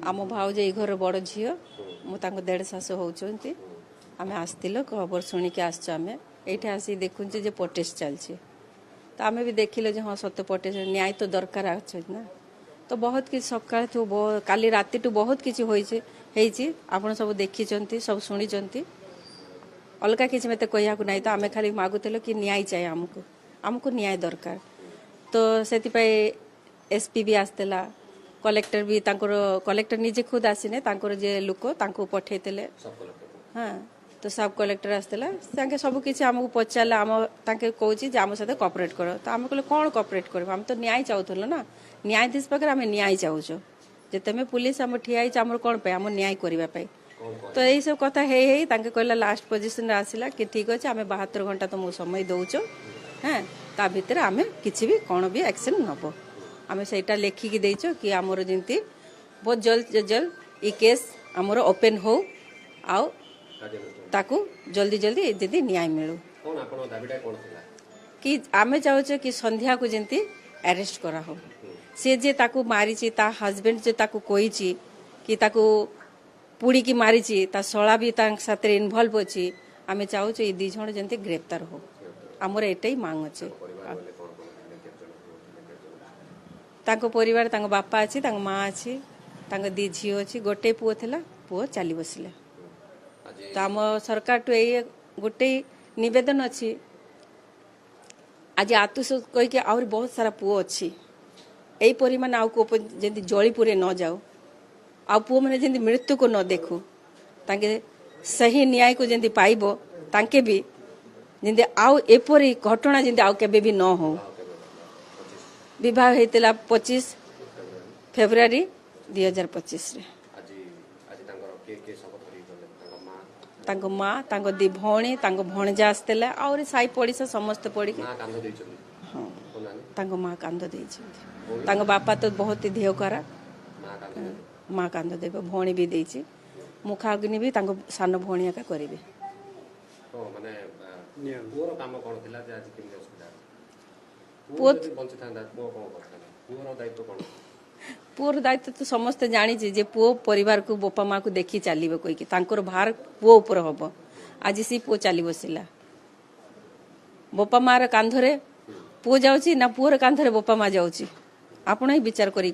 आम भाउज ये घर बड़ झी मुझे देढ़ शाशु होती आम आसल खबर शुणिक आमे ये आसी देखुचे जे प्रोटेस्ट चलती तो आम भी देखिले जे हाँ सत्य प्रोटेस्ट न्याय तो दरकार अच्छे ना तो बहुत किसी सकाल तो काली राति टू बहुत किसी आप सब देखी सब शुणी अलग किसी मत कह ना तो आम खाली मागुल कि न्याय चाहिए आमको आमको न्याय दरकार तो से एसपी भी आसला कलेक्टर भी कलेक्टर निजे खुद आसीने जे लोक पठेले हाँ तो सब कलेक्टर आसला सब किसी आमको पचारा आम कहे आम सहित कॉपरेट कर तो आम कहले कौन कॉपरेट कर आम तो न्याय चाहूल ना न्यायाधीश पाखे आम न्याय चाहूच जिते पुलिस आम ठिया आम कौन पे आम न्याय करने तो यही सब कथा है कहला लास्ट पोजिशन आसला कि ठीक अच्छे आम 72 घंटा तुमको समय दौच हाँ ता भितर आम किसी भी कौन भी एक्शन नब आम से लिखिकी देचो कि आमर जमी बहुत जल्द ये केस आमर ओपन हो आउ ताकू जल्दी जल्दी जल्दी न्याय मिलू कि आम चाहूचे कि संध्या को जमी अरेस्ट करा हो सी जे ताकू मारी ता हजबैंड जो ताकू कही कि ताकू पुड़ी की मारी ता शला भी साथ इनवल्व अच्छी आम चाहूचे ये 2 जन जमी ग्रेप्तार हो आमर एटा ही मांग अच्छे तांको परिवार तांको बापा अच्छी तांको माँ अच्छी तांको 2 झी अच्छी गोटे पुओ थिला पुओ चली बसिले तो आम सरकार टू ये गोटे निवेदन अच्छी आज आतुष कहीकि आहरी बहुत सारा पुओ अच्छी यही परिमाण आउ जमी जलीपुरे न जाओ आ पुओ मैंने जमी मृत्यु को न देखू तांके सही न्याय को जमी पाइब तांके भी जमी आउ एपरी घटना जमी आउ केबे भी न हो विवाह होता 25 फेब्रुआरी 2025 तांको माँ तांको 2 भौणी तांको भणजा आसला आउरी साई पड़िशा समस्त पड़ी हाँ तांको माँ कांद देइछि तांको बापा तो बहुत ही देह खरा माँ कांद देव भौणी भी देइछि मुखाग्नि भी तांको सान भौणी एका करिवे पुओर दायित्व तो समस्त जानी जे पुओ परिवार को बापा माँ को देखी चलो कहीकि भार पुओ उपर हम आज सी पुओ चली बसला बापा माँ कांधरे पुओ जाऊँ ना पुओर कांधरे बापा माँ जाऊँ आपण ही विचार करी